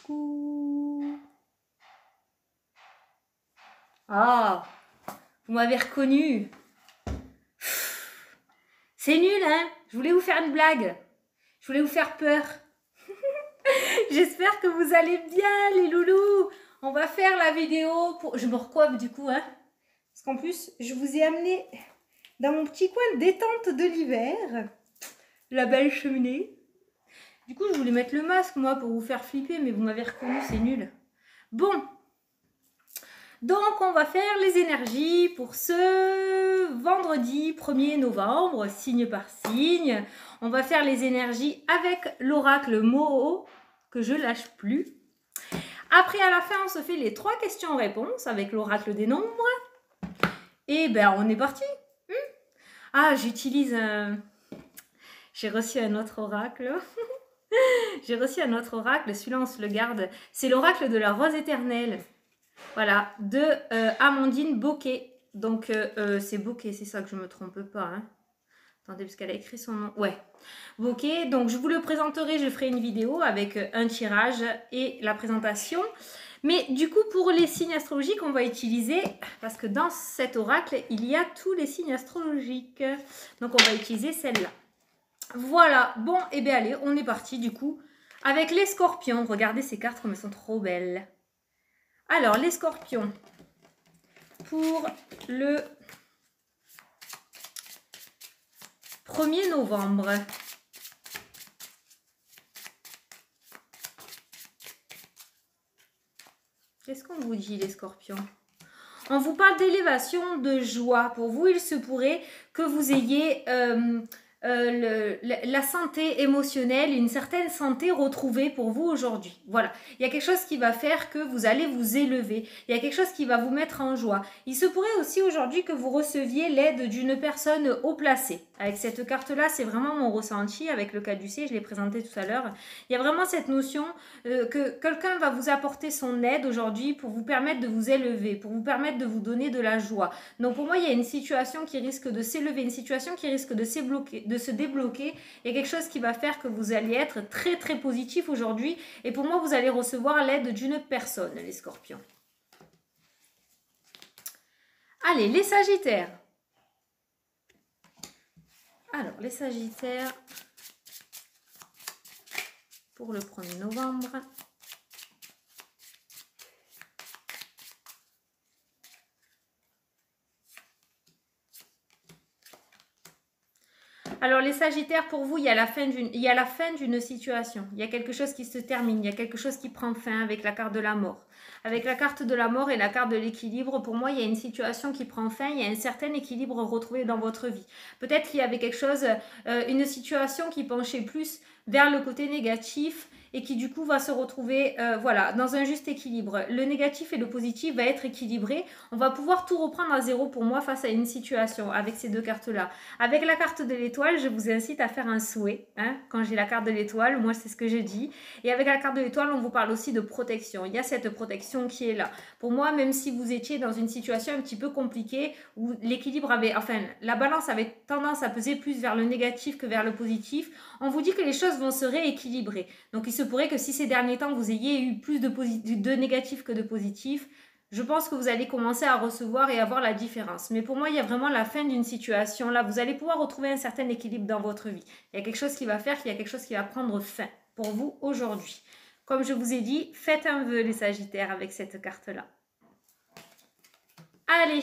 Coucou. Ah, vous m'avez reconnu. C'est nul, hein? Je voulais vous faire une blague. Je voulais vous faire peur. J'espère que vous allez bien, les loulous. On va faire la vidéo pour... Je me recoiffe du coup, hein? Parce qu'en plus, je vous ai amené dans mon petit coin de détente de l'hiver. La belle cheminée. Du coup, je voulais mettre le masque, moi, pour vous faire flipper, mais vous m'avez reconnu, c'est nul. Bon. Donc, on va faire les énergies pour ce vendredi 1er novembre, signe par signe. On va faire les énergies avec l'oracle Moho, que je lâche plus. Après, à la fin, on se fait les 3 questions-réponses avec l'oracle des nombres. Et ben, on est parti. Ah, j'utilise un... J'ai reçu un autre oracle. J'ai reçu un autre oracle, celui-là on se le garde. C'est l'oracle de la rose éternelle. Voilà, de Amandine Bocquet. Donc c'est Bocquet, c'est ça que je ne me trompe pas. Hein. Attendez, parce qu'elle a écrit son nom. Ouais, Bocquet. Donc je vous le présenterai, je ferai une vidéo avec un tirage et la présentation. Mais du coup, pour les signes astrologiques, on va utiliser, parce que dans cet oracle, il y a tous les signes astrologiques. Donc on va utiliser celle-là. Voilà, bon, et bien allez, on est parti du coup avec les scorpions. Regardez ces cartes comme elles sont trop belles. Alors, les scorpions, pour le 1er novembre. Qu'est-ce qu'on vous dit, les scorpions? On vous parle d'élévation, de joie. Pour vous, il se pourrait que vous ayez... la santé émotionnelle, une certaine santé retrouvée pour vous aujourd'hui. Voilà, il y a quelque chose qui va faire que vous allez vous élever, il y a quelque chose qui va vous mettre en joie. Il se pourrait aussi aujourd'hui que vous receviez l'aide d'une personne haut placée. Avec cette carte-là, c'est vraiment mon ressenti avec le caducée, je l'ai présenté tout à l'heure. Il y a vraiment cette notion que quelqu'un va vous apporter son aide aujourd'hui pour vous permettre de vous élever, pour vous permettre de vous donner de la joie. Donc pour moi, il y a une situation qui risque de s'élever, une situation qui risque de se débloquer. Il y a quelque chose qui va faire que vous allez être très très positif aujourd'hui. Et pour moi, vous allez recevoir l'aide d'une personne, les scorpions. Allez, les sagittaires. Alors, les sagittaires pour le 1er novembre. Alors les sagittaires, pour vous, il y a la fin d'une situation. Il y a quelque chose qui se termine, il y a quelque chose qui prend fin avec la carte de la mort. Avec la carte de la mort et la carte de l'équilibre, pour moi, il y a une situation qui prend fin, il y a un certain équilibre retrouvé dans votre vie. Peut-être qu'il y avait quelque chose, une situation qui penchait plus vers le côté négatif et qui du coup va se retrouver voilà, dans un juste équilibre. Le négatif et le positif va être équilibré. On va pouvoir tout reprendre à zéro pour moi face à une situation avec ces 2 cartes-là. Avec la carte de l'étoile, je vous incite à faire un souhait. Hein, quand j'ai la carte de l'étoile, moi c'est ce que je dis. Et avec la carte de l'étoile, on vous parle aussi de protection. Il y a cette protection qui est là. Pour moi, même si vous étiez dans une situation un petit peu compliquée, où l'équilibre avait, enfin la balance avait tendance à peser plus vers le négatif que vers le positif, on vous dit que les choses vont se rééquilibrer. Donc il se pourrait que si ces derniers temps vous ayez eu plus de négatifs que de positifs, je pense que vous allez commencer à recevoir et à voir la différence. Mais pour moi, il y a vraiment la fin d'une situation. Là, vous allez pouvoir retrouver un certain équilibre dans votre vie. Il y a quelque chose qui va faire qu'il y a quelque chose qui va prendre fin pour vous aujourd'hui. Comme je vous ai dit, faites un vœu les sagittaires avec cette carte-là. Allez,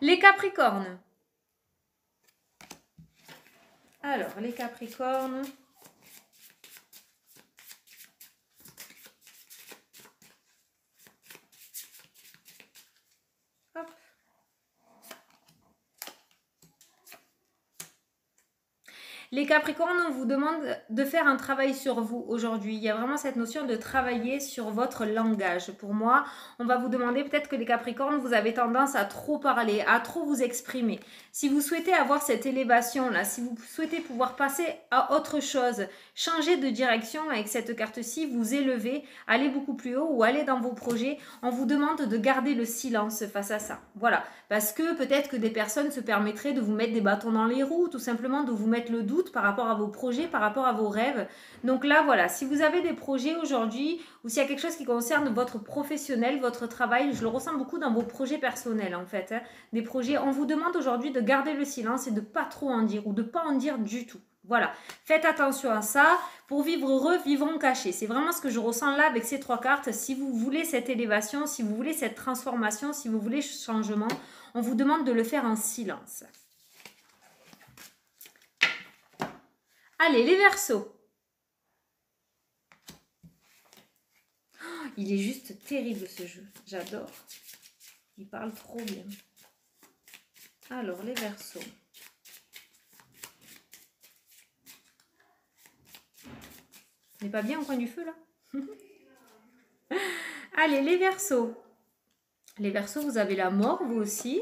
les capricornes. Alors, les capricornes... Hop. Les Capricornes, on vous demande de faire un travail sur vous aujourd'hui. Il y a vraiment cette notion de travailler sur votre langage. Pour moi, on va vous demander peut-être que les Capricornes, vous avez tendance à trop parler, à trop vous exprimer. Si vous souhaitez avoir cette élévation-là, si vous souhaitez pouvoir passer à autre chose, changer de direction avec cette carte-ci, vous élever, aller beaucoup plus haut ou aller dans vos projets, on vous demande de garder le silence face à ça. Voilà, parce que peut-être que des personnes se permettraient de vous mettre des bâtons dans les roues, tout simplement de vous mettre le doute doutes par rapport à vos projets, par rapport à vos rêves. Donc là, voilà, si vous avez des projets aujourd'hui ou s'il y a quelque chose qui concerne votre professionnel, votre travail, je le ressens beaucoup dans vos projets personnels en fait. Hein, des projets, on vous demande aujourd'hui de garder le silence et de pas trop en dire ou de pas en dire du tout. Voilà, faites attention à ça. Pour vivre heureux, vivons cachés. C'est vraiment ce que je ressens là avec ces 3 cartes. Si vous voulez cette élévation, si vous voulez cette transformation, si vous voulez ce changement, on vous demande de le faire en silence. Allez, les Verseaux. Oh, il est juste terrible ce jeu. J'adore. Il parle trop bien. Alors, les Verseaux. On n'est pas bien au coin du feu là? Allez, les Verseaux. Les Verseaux, vous avez la mort, vous aussi.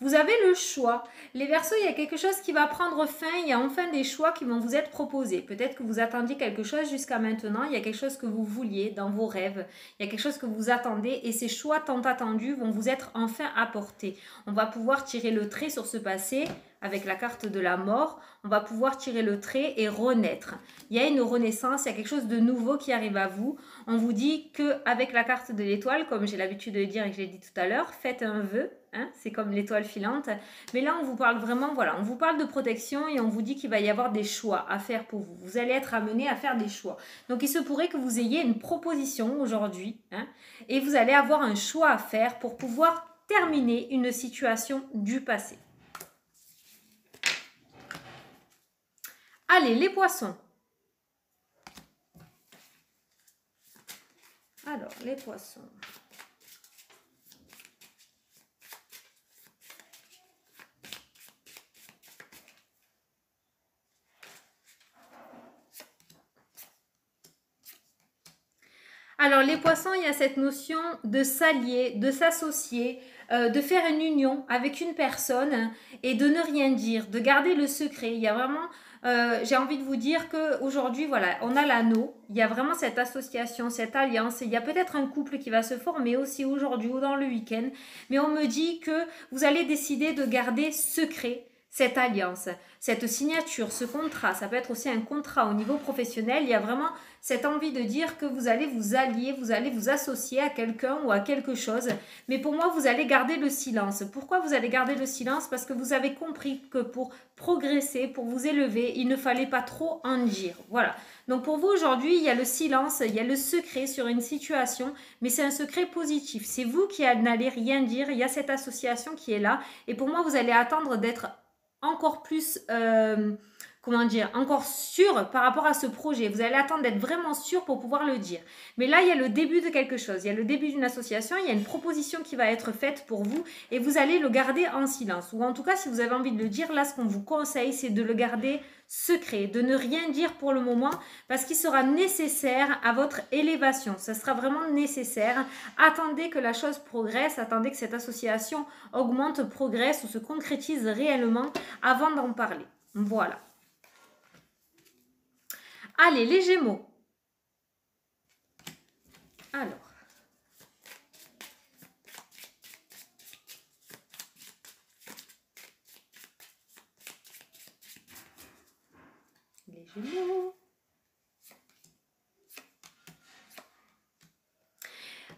Vous avez le choix. Les Verseaux, il y a quelque chose qui va prendre fin. Il y a enfin des choix qui vont vous être proposés. Peut-être que vous attendiez quelque chose jusqu'à maintenant. Il y a quelque chose que vous vouliez dans vos rêves. Il y a quelque chose que vous attendez. Et ces choix tant attendus vont vous être enfin apportés. On va pouvoir tirer le trait sur ce passé avec la carte de la mort. On va pouvoir tirer le trait et renaître. Il y a une renaissance. Il y a quelque chose de nouveau qui arrive à vous. On vous dit qu'avec la carte de l'étoile, comme j'ai l'habitude de le dire et que je l'ai dit tout à l'heure, faites un vœu. Hein, c'est comme l'étoile filante. Mais là, on vous parle vraiment, voilà, on vous parle de protection et on vous dit qu'il va y avoir des choix à faire pour vous. Vous allez être amené à faire des choix. Donc, il se pourrait que vous ayez une proposition aujourd'hui hein, et vous allez avoir un choix à faire pour pouvoir terminer une situation du passé. Allez, les poissons. Alors, les poissons. Alors, les poissons, il y a cette notion de s'allier, de s'associer, de faire une union avec une personne et de ne rien dire, de garder le secret. Il y a vraiment, j'ai envie de vous dire qu'aujourd'hui, voilà, on a l'anneau. Il y a vraiment cette association, cette alliance. Il y a peut-être un couple qui va se former aussi aujourd'hui ou dans le week-end. Mais on me dit que vous allez décider de garder secret cette alliance, cette signature, ce contrat. Ça peut être aussi un contrat au niveau professionnel. Il y a vraiment cette envie de dire que vous allez vous allier, vous allez vous associer à quelqu'un ou à quelque chose. Mais pour moi, vous allez garder le silence. Pourquoi vous allez garder le silence? Parce que vous avez compris que pour progresser, pour vous élever, il ne fallait pas trop en dire. Voilà. Donc pour vous aujourd'hui, il y a le silence, il y a le secret sur une situation, mais c'est un secret positif. C'est vous qui n'allez rien dire, il y a cette association qui est là. Et pour moi, vous allez attendre d'être encore plus, comment dire, encore sûr par rapport à ce projet. Vous allez attendre d'être vraiment sûr pour pouvoir le dire. Mais là, il y a le début de quelque chose. Il y a le début d'une association, il y a une proposition qui va être faite pour vous et vous allez le garder en silence. Ou en tout cas, si vous avez envie de le dire, là, ce qu'on vous conseille, c'est de le garder secret, de ne rien dire pour le moment parce qu'il sera nécessaire à votre élévation. Ça sera vraiment nécessaire. Attendez que la chose progresse, attendez que cette association augmente, progresse ou se concrétise réellement avant d'en parler. Voilà. Allez, les Gémeaux. Alors. Les Gémeaux.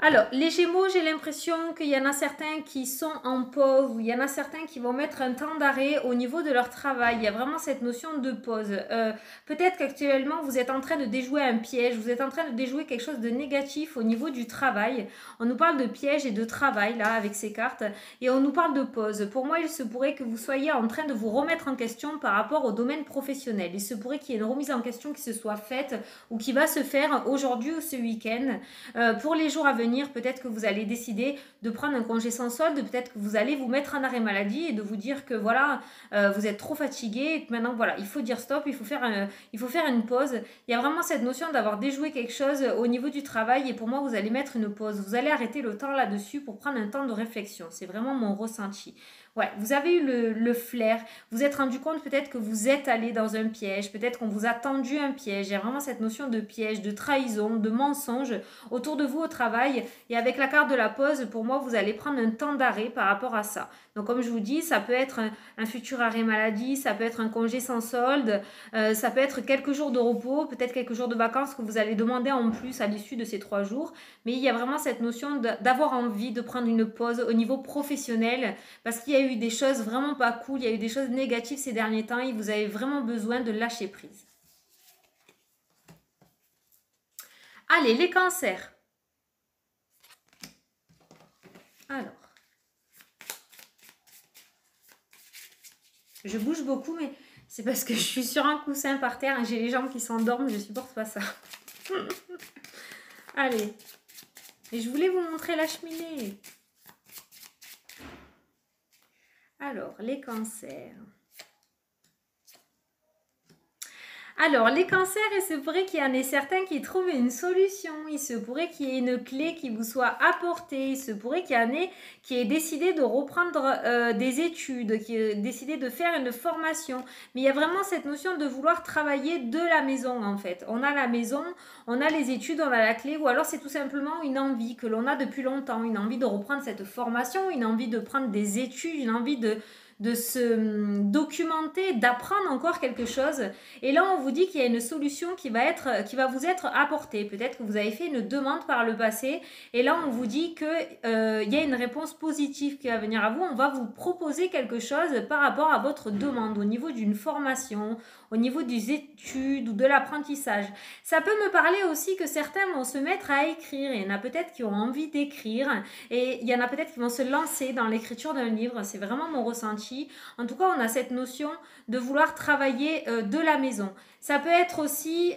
Alors, les Gémeaux, j'ai l'impression qu'il y en a certains qui sont en pause ou il y en a certains qui vont mettre un temps d'arrêt au niveau de leur travail. Il y a vraiment cette notion de pause. Peut-être qu'actuellement, vous êtes en train de déjouer un piège, vous êtes en train de déjouer quelque chose de négatif au niveau du travail. On nous parle de piège et de travail, là, avec ces cartes, et on nous parle de pause. Pour moi, il se pourrait que vous soyez en train de vous remettre en question par rapport au domaine professionnel. Il se pourrait qu'il y ait une remise en question qui se soit faite ou qui va se faire aujourd'hui ou ce week-end. Pour les jours à venir, peut-être que vous allez décider de prendre un congé sans solde, peut-être que vous allez vous mettre en arrêt maladie et de vous dire que voilà, vous êtes trop fatigué et que maintenant voilà, il faut dire stop, il faut faire une pause. Il y a vraiment cette notion d'avoir déjoué quelque chose au niveau du travail et pour moi vous allez mettre une pause, vous allez arrêter le temps là-dessus pour prendre un temps de réflexion. C'est vraiment mon ressenti. Ouais, vous avez eu le flair, vous êtes rendu compte peut-être que vous êtes allé dans un piège, peut-être qu'on vous a tendu un piège. Il y a vraiment cette notion de piège, de trahison, de mensonge autour de vous au travail. Et avec la carte de la pause, pour moi, vous allez prendre un temps d'arrêt par rapport à ça. Donc comme je vous dis, ça peut être un futur arrêt maladie, ça peut être un congé sans solde, ça peut être quelques jours de repos, peut-être quelques jours de vacances que vous allez demander en plus à l'issue de ces 3 jours. Mais il y a vraiment cette notion d'avoir envie de prendre une pause au niveau professionnel parce qu'il y a eu des choses vraiment pas cool, il y a eu des choses négatives ces derniers temps et vous avez vraiment besoin de lâcher prise. Allez, les cancers. Alors. Je bouge beaucoup, mais c'est parce que je suis sur un coussin par terre et j'ai les jambes qui s'endorment, je supporte pas ça. Allez. Et je voulais vous montrer la cheminée. Alors, les cancers. Alors, les cancers, il se pourrait qu'il y en ait certains qui trouvent une solution. Il se pourrait qu'il y ait une clé qui vous soit apportée. Il se pourrait qu'il y en ait qui ait décidé de reprendre des études, qui ait décidé de faire une formation. Mais il y a vraiment cette notion de vouloir travailler de la maison, en fait. On a la maison, on a les études, on a la clé, ou alors c'est tout simplement une envie que l'on a depuis longtemps, une envie de reprendre cette formation, une envie de prendre des études, une envie de se documenter, d'apprendre encore quelque chose. Et là, on vous dit qu'il y a une solution qui va vous être apportée. Peut-être que vous avez fait une demande par le passé. Et là, on vous dit qu'il y a une réponse positive qui va venir à vous. On va vous proposer quelque chose par rapport à votre demande au niveau d'une formation, au niveau des études ou de l'apprentissage. Ça peut me parler aussi que certains vont se mettre à écrire. Il y en a peut-être qui ont envie d'écrire. Et il y en a peut-être qui vont se lancer dans l'écriture d'un livre. C'est vraiment mon ressenti. En tout cas, on a cette notion de vouloir travailler de la maison. Ça peut être aussi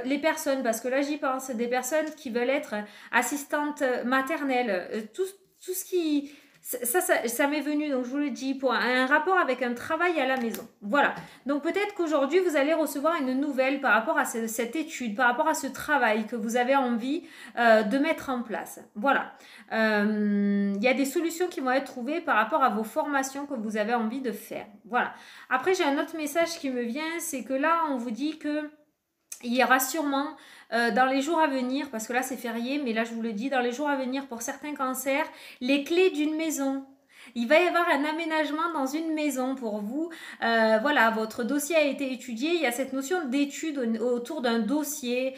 les personnes, parce que là j'y pense, des personnes qui veulent être assistantes maternelles, tout ce qui... Ça m'est venu, donc je vous le dis, pour un rapport avec un travail à la maison. Voilà. Donc peut-être qu'aujourd'hui, vous allez recevoir une nouvelle par rapport à cette étude, par rapport à ce travail que vous avez envie de mettre en place. Voilà. Il y a des solutions qui vont être trouvées par rapport à vos formations que vous avez envie de faire. Voilà. Après, j'ai un autre message qui me vient, c'est que là, on vous dit que il y aura sûrement dans les jours à venir, parce que là c'est férié, mais là je vous le dis, dans les jours à venir pour certains cancers, les clés d'une maison. Il va y avoir un aménagement dans une maison pour vous. Voilà, votre dossier a été étudié. Il y a cette notion d'étude autour d'un dossier,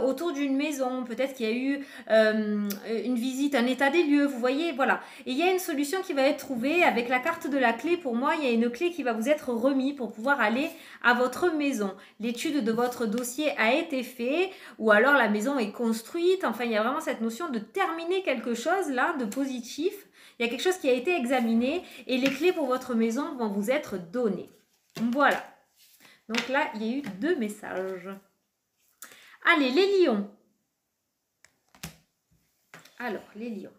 autour d'une maison. Peut-être qu'il y a eu une visite, un état des lieux. Vous voyez, voilà. Et il y a une solution qui va être trouvée avec la carte de la clé. Pour moi, il y a une clé qui va vous être remise pour pouvoir aller à votre maison. L'étude de votre dossier a été faite ou alors la maison est construite. Enfin, il y a vraiment cette notion de terminer quelque chose là, de positif. Il y a quelque chose qui a été examiné et les clés pour votre maison vont vous être données. Voilà. Donc là, il y a eu 2 messages. Allez, les lions. Alors, les lions.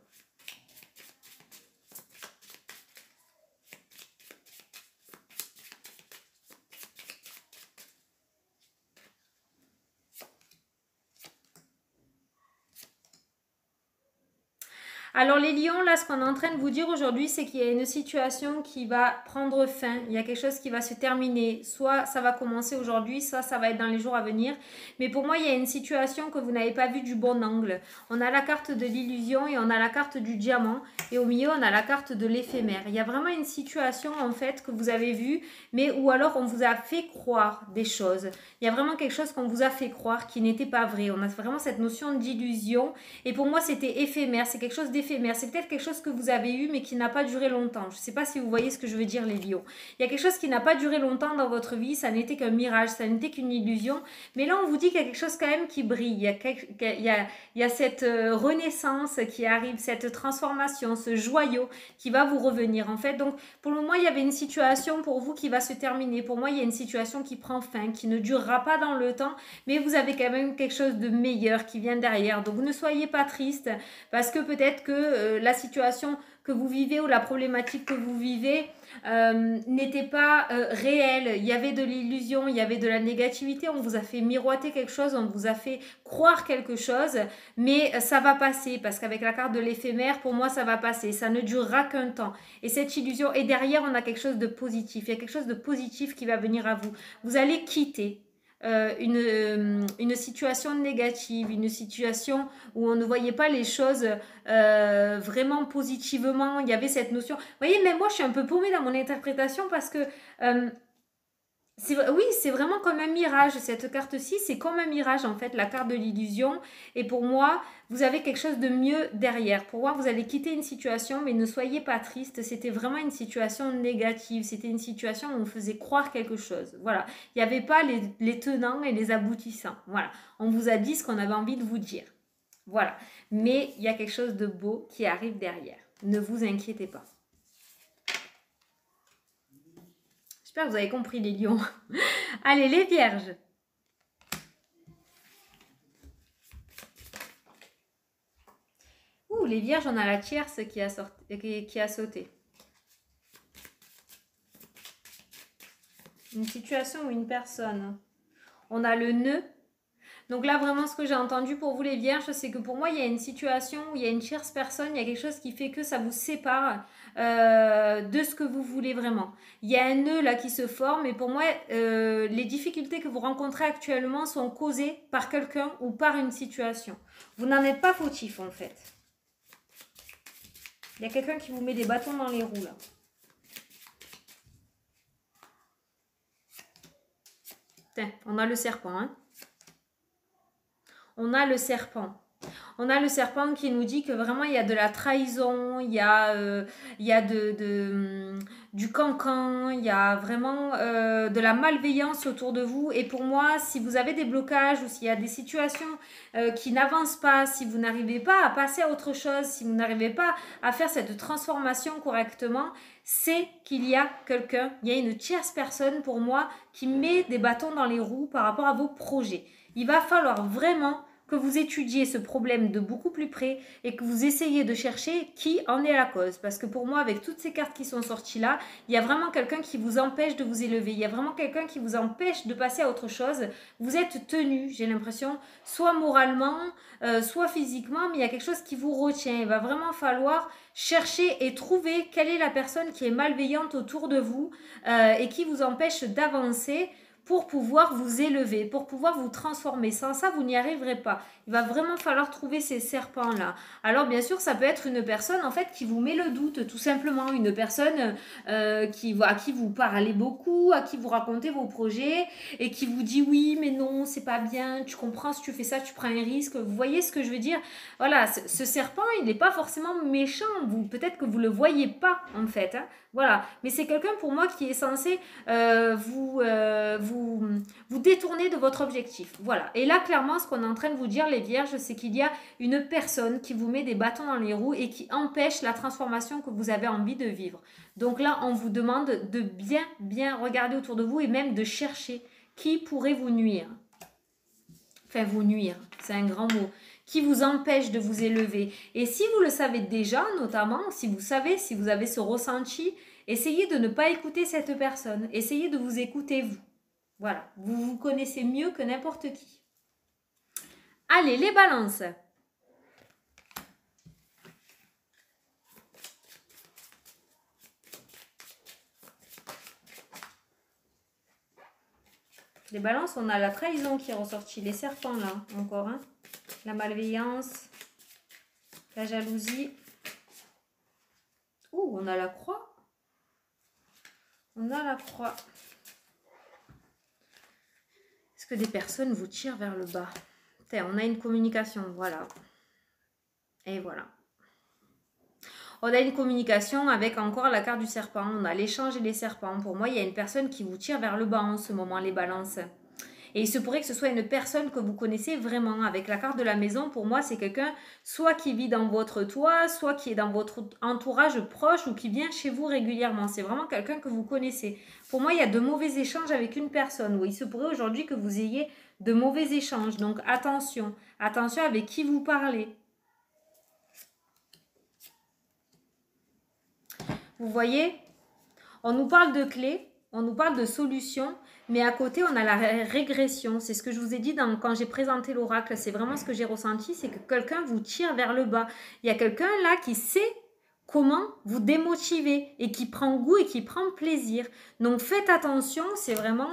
Alors les lions, là, ce qu'on est en train de vous dire aujourd'hui, c'est qu'il y a une situation qui va prendre fin. Il y a quelque chose qui va se terminer. Soit ça va commencer aujourd'hui, soit ça va être dans les jours à venir. Mais pour moi, il y a une situation que vous n'avez pas vue du bon angle. On a la carte de l'illusion et on a la carte du diamant. Et au milieu, on a la carte de l'éphémère. Il y a vraiment une situation, en fait, que vous avez vue, mais où alors on vous a fait croire des choses. Il y a vraiment quelque chose qu'on vous a fait croire qui n'était pas vrai. On a vraiment cette notion d'illusion. Et pour moi, c'était éphémère. C'est quelque chose d'éphémère. C'est peut-être quelque chose que vous avez eu mais qui n'a pas duré longtemps. Je ne sais pas si vous voyez ce que je veux dire, les lions. Il y a quelque chose qui n'a pas duré longtemps dans votre vie, ça n'était qu'un mirage, ça n'était qu'une illusion. Mais là, on vous dit qu'il y a quelque chose quand même qui brille. Il y a cette renaissance qui arrive, cette transformation, ce joyau qui va vous revenir en fait. Donc pour le moment, il y avait une situation pour vous qui va se terminer. Pour moi, il y a une situation qui prend fin, qui ne durera pas dans le temps, mais vous avez quand même quelque chose de meilleur qui vient derrière. Donc ne soyez pas triste parce que peut-être que la situation que vous vivez ou la problématique que vous vivez n'était pas réelle. Il y avait de l'illusion, il y avait de la négativité, on vous a fait miroiter quelque chose, on vous a fait croire quelque chose, mais ça va passer parce qu'avec la carte de l'éphémère, pour moi, ça va passer. Ça ne durera qu'un temps. Et cette illusion, et derrière, on a quelque chose de positif. Il y a quelque chose de positif qui va venir à vous. Vous allez quitter une situation négative, une situation où on ne voyait pas les choses vraiment positivement. Il y avait cette notion. Vous voyez, même moi, je suis un peu paumée dans mon interprétation parce que oui, c'est vraiment comme un mirage. Cette carte-ci, c'est comme un mirage, en fait, la carte de l'illusion. Et pour moi, vous avez quelque chose de mieux derrière. Pour moi, vous allez quitter une situation, mais ne soyez pas triste. C'était vraiment une situation négative. C'était une situation où on faisait croire quelque chose. Voilà. Il n'y avait pas les tenants et les aboutissants. Voilà. On vous a dit ce qu'on avait envie de vous dire. Voilà. Mais il y a quelque chose de beau qui arrive derrière. Ne vous inquiétez pas. J'espère que vous avez compris les lions. Allez, les vierges. Ouh, les vierges, on a la tierce qui a sauté. Une situation ou une personne. On a le nœud. Donc là, vraiment, ce que j'ai entendu pour vous, les vierges, c'est que pour moi, il y a une situation où il y a une tierce personne, il y a quelque chose qui fait que ça vous sépare de ce que vous voulez vraiment. Il y a un nœud là qui se forme et pour moi, les difficultés que vous rencontrez actuellement sont causées par quelqu'un ou par une situation. Vous n'en êtes pas fautif, en fait. Il y a quelqu'un qui vous met des bâtons dans les roues, là. Tiens, on a le serpent, hein. On a le serpent. On a le serpent qui nous dit que vraiment il y a de la trahison, il y a du cancan, il y a vraiment de la malveillance autour de vous. Et pour moi, si vous avez des blocages ou s'il y a des situations qui n'avancent pas, si vous n'arrivez pas à passer à autre chose, si vous n'arrivez pas à faire cette transformation correctement, c'est qu'il y a quelqu'un, il y a une tierce personne pour moi qui met des bâtons dans les roues par rapport à vos projets. Il va falloir vraiment que vous étudiez ce problème de beaucoup plus près et que vous essayez de chercher qui en est la cause. Parce que pour moi, avec toutes ces cartes qui sont sorties là, il y a vraiment quelqu'un qui vous empêche de vous élever. Il y a vraiment quelqu'un qui vous empêche de passer à autre chose. Vous êtes tenu, j'ai l'impression, soit moralement, soit physiquement, mais il y a quelque chose qui vous retient. Il va vraiment falloir chercher et trouver quelle est la personne qui est malveillante autour de vous et qui vous empêche d'avancer pour pouvoir vous élever, pour pouvoir vous transformer. Sans ça, vous n'y arriverez pas. Il va vraiment falloir trouver ces serpents-là. Alors, bien sûr, ça peut être une personne, en fait, qui vous met le doute, tout simplement. Une personne à qui vous parlez beaucoup, à qui vous racontez vos projets et qui vous dit oui, mais non, c'est pas bien, tu comprends, si tu fais ça, tu prends un risque. Vous voyez ce que je veux dire? Voilà, ce serpent, il n'est pas forcément méchant. Peut-être que vous ne le voyez pas, en fait. Hein. Voilà, mais c'est quelqu'un pour moi qui est censé vous détourner de votre objectif. Voilà, et là clairement ce qu'on est en train de vous dire les vierges, c'est qu'il y a une personne qui vous met des bâtons dans les roues et qui empêche la transformation que vous avez envie de vivre. Donc là on vous demande de bien regarder autour de vous et même de chercher qui pourrait vous nuire. Enfin vous nuire, c'est un grand mot. Qui vous empêche de vous élever. Et si vous le savez déjà, notamment, si vous savez, si vous avez ce ressenti, essayez de ne pas écouter cette personne. Essayez de vous écouter vous. Voilà, vous vous connaissez mieux que n'importe qui. Allez, les balances. Les balances, on a la trahison qui est ressortie. Les serpents, là, encore, hein. La malveillance, la jalousie. Ouh, on a la croix. On a la croix. Est-ce que des personnes vous tirent vers le bas? On a une communication, voilà. Et voilà. On a une communication avec encore la carte du serpent. On a l'échange et les serpents. Pour moi, il y a une personne qui vous tire vers le bas en ce moment, les balances. Et il se pourrait que ce soit une personne que vous connaissez vraiment. Avec la carte de la maison, pour moi, c'est quelqu'un soit qui vit dans votre toit, soit qui est dans votre entourage proche ou qui vient chez vous régulièrement. C'est vraiment quelqu'un que vous connaissez. Pour moi, il y a de mauvais échanges avec une personne. Oui, il se pourrait aujourd'hui que vous ayez de mauvais échanges. Donc, attention. Attention avec qui vous parlez. Vous voyez, on nous parle de clés, on nous parle de solutions, mais à côté, on a la régression. C'est ce que je vous ai dit quand j'ai présenté l'oracle. C'est vraiment ce que j'ai ressenti, c'est que quelqu'un vous tire vers le bas. Il y a quelqu'un là qui sait comment vous démotiver et qui prend goût et qui prend plaisir. Donc faites attention, c'est vraiment,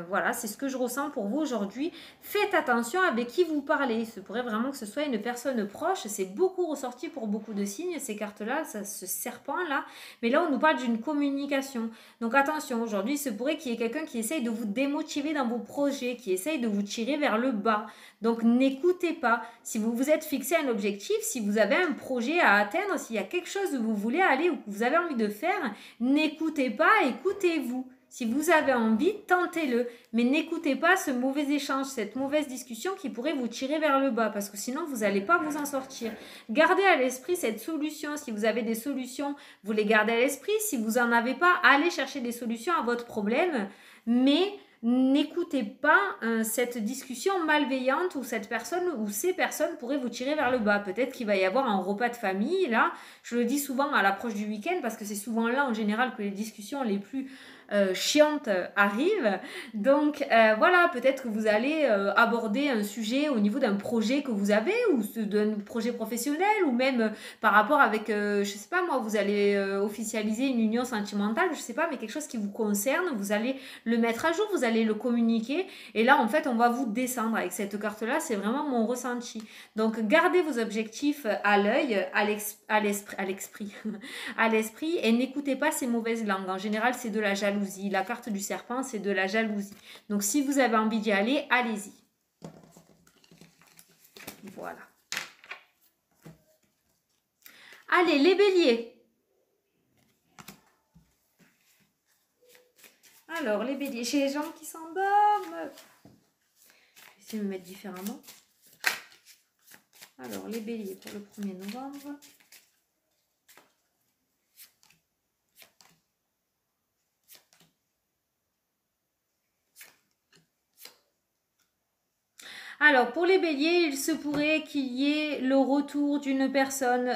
voilà, c'est ce que je ressens pour vous aujourd'hui. Faites attention avec qui vous parlez. Il se pourrait vraiment que ce soit une personne proche. C'est beaucoup ressorti pour beaucoup de signes, ces cartes-là, ce serpent-là. Mais là, on nous parle d'une communication. Donc attention, aujourd'hui, il se pourrait qu'il y ait quelqu'un qui essaye de vous démotiver dans vos projets, qui essaye de vous tirer vers le bas. Donc n'écoutez pas. Si vous vous êtes fixé un objectif, si vous avez un projet à atteindre, s'il y a quelque chose où vous voulez aller ou que vous avez envie de faire, n'écoutez pas, écoutez-vous. Si vous avez envie, tentez-le. Mais n'écoutez pas ce mauvais échange, cette mauvaise discussion qui pourrait vous tirer vers le bas parce que sinon, vous n'allez pas vous en sortir. Gardez à l'esprit cette solution. Si vous avez des solutions, vous les gardez à l'esprit. Si vous n'en avez pas, allez chercher des solutions à votre problème. Mais n'écoutez pas cette discussion malveillante où cette personne ou ces personnes pourraient vous tirer vers le bas. Peut-être qu'il va y avoir un repas de famille. Là, je le dis souvent à l'approche du week-end parce que c'est souvent là en général que les discussions les plus chiantes arrivent. Donc voilà, peut-être que vous allez aborder un sujet au niveau d'un projet que vous avez ou d'un projet professionnel ou même par rapport avec, je sais pas moi, vous allez officialiser une union sentimentale, je sais pas, mais quelque chose qui vous concerne, vous allez le mettre à jour, vous allez le communiquer et là en fait on va vous descendre avec cette carte là, c'est vraiment mon ressenti. Donc gardez vos objectifs à l'œil, à l'esprit à l'esprit et n'écoutez pas ces mauvaises langues. En général c'est de la jalousie. La carte du serpent, c'est de la jalousie. Donc, si vous avez envie d'y aller, allez-y. Voilà. Allez, les béliers. Alors, les béliers, j'ai les gens qui s'endorment. Je vais essayer de me mettre différemment. Alors, les béliers pour le 1er novembre. Alors, pour les béliers, il se pourrait qu'il y ait le retour d'une personne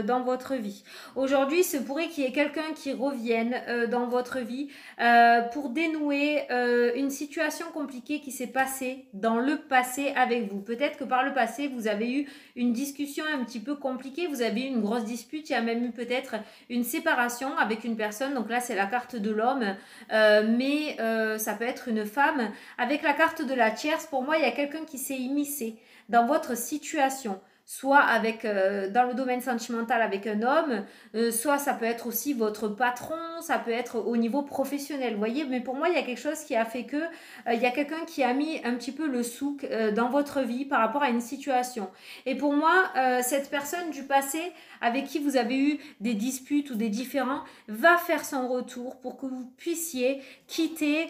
dans votre vie. Aujourd'hui, il se pourrait qu'il y ait quelqu'un qui revienne dans votre vie pour dénouer une situation compliquée qui s'est passée dans le passé avec vous. Peut-être que par le passé, vous avez eu une discussion un petit peu compliquée, vous avez eu une grosse dispute, il y a même eu peut-être une séparation avec une personne. Donc là, c'est la carte de l'homme, mais ça peut être une femme. Avec la carte de la tierce, pour moi, il y a quelqu'un qui s'est immiscé dans votre situation, soit avec dans le domaine sentimental avec un homme, soit ça peut être aussi votre patron, ça peut être au niveau professionnel, vous voyez, mais pour moi il y a quelque chose qui a fait que il y a quelqu'un qui a mis un petit peu le souk dans votre vie par rapport à une situation. Et pour moi, cette personne du passé avec qui vous avez eu des disputes ou des différends va faire son retour pour que vous puissiez quitter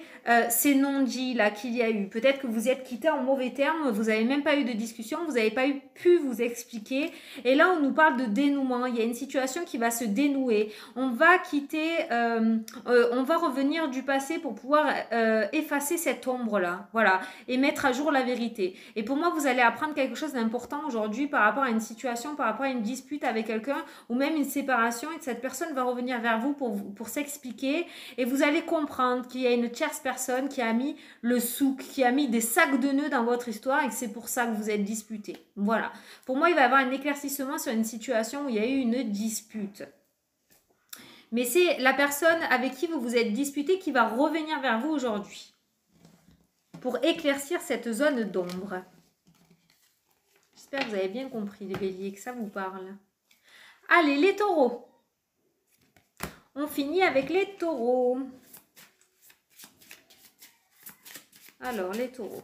ces non-dits là qu'il y a eu. Peut-être que vous êtes quitté en mauvais termes, vous n'avez même pas eu de discussion, vous n'avez pas pu vous expliquer. Et là, on nous parle de dénouement. Il y a une situation qui va se dénouer. On va quitter, on va revenir du passé pour pouvoir effacer cette ombre-là. Voilà. Et mettre à jour la vérité. Et pour moi, vous allez apprendre quelque chose d'important aujourd'hui par rapport à une situation, par rapport à une dispute avec quelqu'un ou même une séparation. Et cette personne va revenir vers vous pour s'expliquer. Et vous allez comprendre qu'il y a une tierce personne qui a mis le souk, qui a mis des sacs de nœuds dans votre histoire et que c'est pour ça que vous êtes disputés. Voilà. Pour moi, il va y avoir un éclaircissement sur une situation où il y a eu une dispute. Mais c'est la personne avec qui vous vous êtes disputé qui va revenir vers vous aujourd'hui pour éclaircir cette zone d'ombre. J'espère que vous avez bien compris les béliers, que ça vous parle. Allez, les taureaux. On finit avec les taureaux. Alors, les taureaux.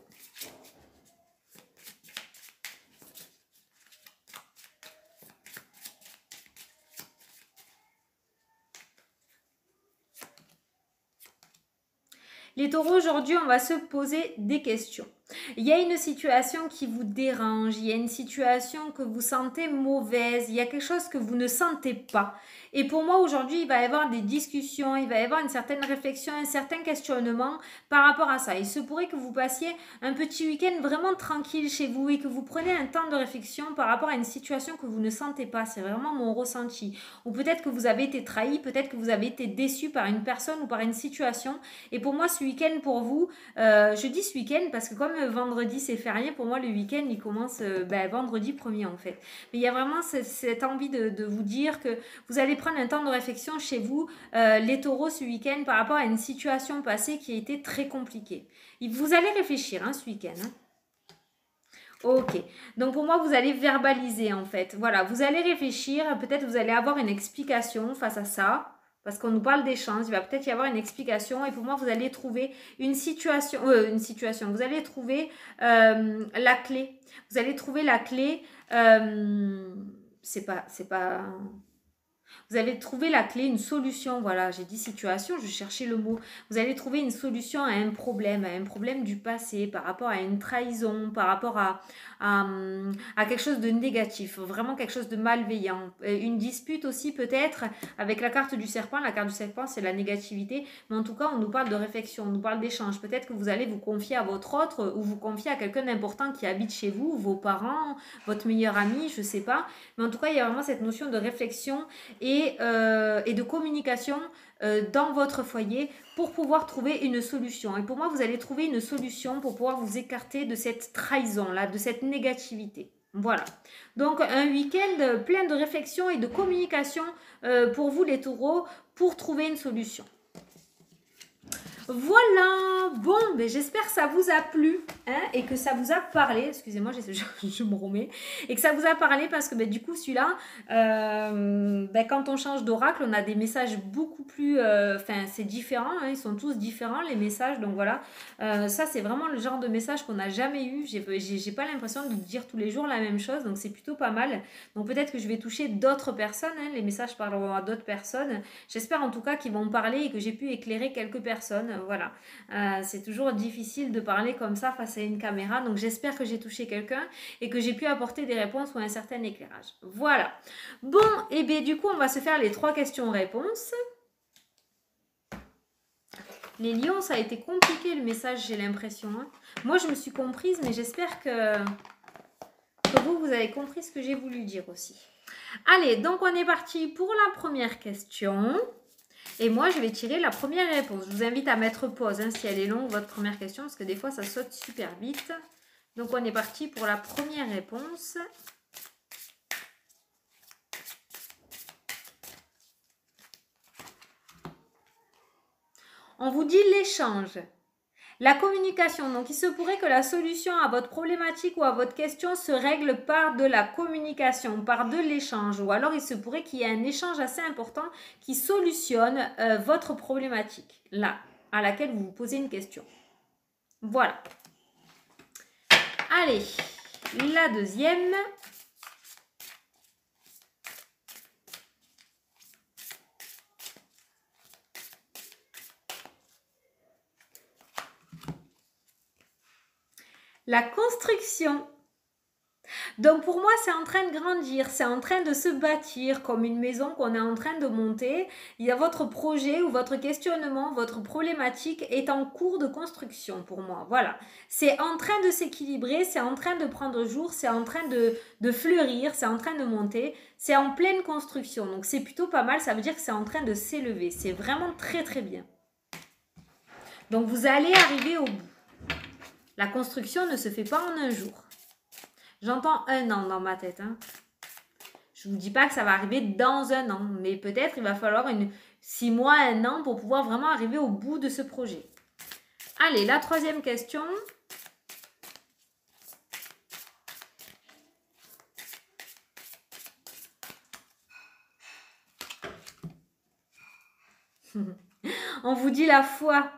Les taureaux, aujourd'hui, on va se poser des questions. Il y a une situation qui vous dérange, il y a une situation que vous sentez mauvaise, il y a quelque chose que vous ne sentez pas. Et pour moi, aujourd'hui, il va y avoir des discussions, il va y avoir une certaine réflexion, un certain questionnement par rapport à ça. Il se pourrait que vous passiez un petit week-end vraiment tranquille chez vous et que vous preniez un temps de réflexion par rapport à une situation que vous ne sentez pas. C'est vraiment mon ressenti. Ou peut-être que vous avez été trahi, peut-être que vous avez été déçu par une personne ou par une situation. Et pour moi, ce week-end, pour vous, je dis ce week-end parce que comme vendredi c'est férié, pour moi le week-end il commence vendredi 1er en fait. Mais il y a vraiment cette envie de vous dire que vous allez prendre un temps de réflexion chez vous, les taureaux, ce week-end par rapport à une situation passée qui a été très compliquée. Vous allez réfléchir ce week-end. Ok, donc pour moi vous allez verbaliser en fait. Voilà, vous allez réfléchir, peut-être vous allez avoir une explication face à ça. Parce qu'on nous parle d'échange, il va peut-être y avoir une explication. Et pour moi, vous allez trouver une situation. Vous allez trouver la clé. Vous allez trouver la clé. C'est pas. Vous allez trouver la clé, une solution. Voilà, j'ai dit situation, je cherchais le mot. Vous allez trouver une solution à un problème du passé, par rapport à une trahison, par rapport à quelque chose de négatif, vraiment quelque chose de malveillant. Une dispute aussi peut-être avec la carte du serpent. La carte du serpent, c'est la négativité. Mais en tout cas, on nous parle de réflexion, on nous parle d'échange. Peut-être que vous allez vous confier à votre autre ou vous confier à quelqu'un d'important qui habite chez vous, vos parents, votre meilleur ami, je ne sais pas. Mais en tout cas, il y a vraiment cette notion de réflexion et de communication dans votre foyer pour pouvoir trouver une solution. Et pour moi, vous allez trouver une solution pour pouvoir vous écarter de cette trahison-là, de cette négativité. Voilà. Donc, un week-end plein de réflexion et de communication pour vous, les taureaux, pour trouver une solution. Voilà, bon, ben j'espère que ça vous a plu et que ça vous a parlé. Excusez-moi, je me remets. Et que ça vous a parlé parce que du coup, celui-là, quand on change d'oracle, on a des messages beaucoup plus... c'est différent, ils sont tous différents, les messages. Donc voilà, ça, c'est vraiment le genre de message qu'on n'a jamais eu. J'ai pas l'impression de dire tous les jours la même chose, donc c'est plutôt pas mal. Donc peut-être que je vais toucher d'autres personnes, les messages parleront à d'autres personnes. J'espère en tout cas qu'ils vont parler et que j'ai pu éclairer quelques personnes. Voilà, c'est toujours difficile de parler comme ça face à une caméra, donc j'espère que j'ai touché quelqu'un et que j'ai pu apporter des réponses ou un certain éclairage. Voilà, bon, et bien du coup on va se faire les 3 questions-réponses. Les lions, ça a été compliqué le message, j'ai l'impression. Moi je me suis comprise, mais j'espère que vous avez compris ce que j'ai voulu dire aussi. Allez, donc on est parti pour la première question. Et moi, je vais tirer la première réponse. Je vous invite à mettre pause si elle est longue, votre première question, parce que des fois, ça saute super vite. Donc, on est parti pour la première réponse. On vous dit l'échange. La communication, donc il se pourrait que la solution à votre problématique ou à votre question se règle par de la communication, par de l'échange. Ou alors il se pourrait qu'il y ait un échange assez important qui solutionne votre problématique, là, à laquelle vous vous posez une question. Voilà. Allez, la deuxième. La construction. Donc pour moi, c'est en train de grandir, c'est en train de se bâtir comme une maison qu'on est en train de monter. Il y a votre projet ou votre questionnement, votre problématique est en cours de construction pour moi. Voilà, c'est en train de s'équilibrer, c'est en train de prendre jour, c'est en train de fleurir, c'est en train de monter, c'est en pleine construction. Donc c'est plutôt pas mal, ça veut dire que c'est en train de s'élever. C'est vraiment très très bien. Donc vous allez arriver au bout. La construction ne se fait pas en un jour. J'entends 1 an dans ma tête. Je ne vous dis pas que ça va arriver dans 1 an, mais peut-être il va falloir 6 mois, 1 an pour pouvoir vraiment arriver au bout de ce projet. Allez, la 3e question. On vous dit la foi.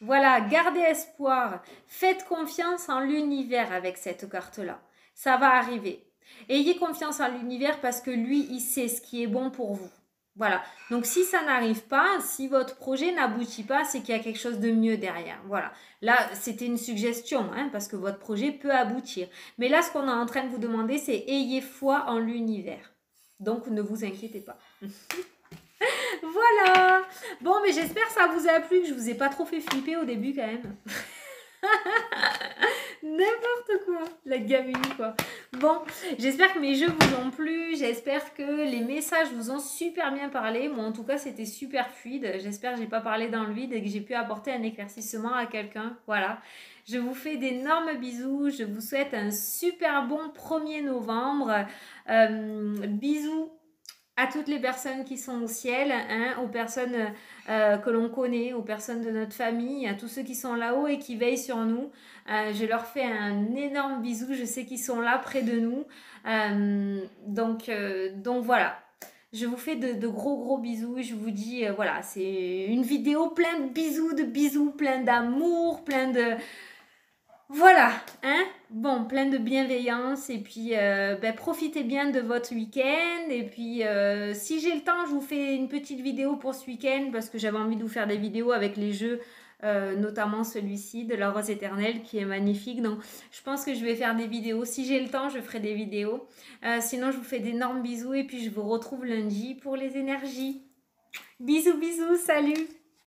Voilà, gardez espoir. Faites confiance en l'univers avec cette carte-là. Ça va arriver. Ayez confiance en l'univers parce que lui, il sait ce qui est bon pour vous. Voilà. Donc, si ça n'arrive pas, si votre projet n'aboutit pas, c'est qu'il y a quelque chose de mieux derrière. Voilà. Là, c'était une suggestion, hein, parce que votre projet peut aboutir. Mais là, ce qu'on est en train de vous demander, c'est ayez foi en l'univers. Donc, ne vous inquiétez pas. Voilà. Bon, mais j'espère que ça vous a plu, que je vous ai pas trop fait flipper au début quand même. N'importe quoi, la gamine quoi. Bon, j'espère que mes jeux vous ont plu, j'espère que les messages vous ont super bien parlé. Moi en tout cas c'était super fluide, j'espère que j'ai pas parlé dans le vide et que j'ai pu apporter un éclaircissement à quelqu'un. Voilà, je vous fais d'énormes bisous, je vous souhaite un super bon 1er novembre. Bisous à toutes les personnes qui sont au ciel, hein, aux personnes que l'on connaît, aux personnes de notre famille, à tous ceux qui sont là-haut et qui veillent sur nous. Je leur fais un énorme bisou, je sais qu'ils sont là près de nous. Donc voilà. Je vous fais de gros bisous. Je vous dis, voilà, c'est une vidéo pleine de bisous, plein d'amour, plein de... Voilà, hein? Bon, plein de bienveillance et puis profitez bien de votre week-end et puis si j'ai le temps, je vous fais une petite vidéo pour ce week-end parce que j'avais envie de vous faire des vidéos avec les jeux, notamment celui-ci de la Rose Éternelle qui est magnifique. Donc, je pense que je vais faire des vidéos. Si j'ai le temps, je ferai des vidéos. Sinon, je vous fais d'énormes bisous et puis je vous retrouve lundi pour les énergies. Bisous, bisous, salut!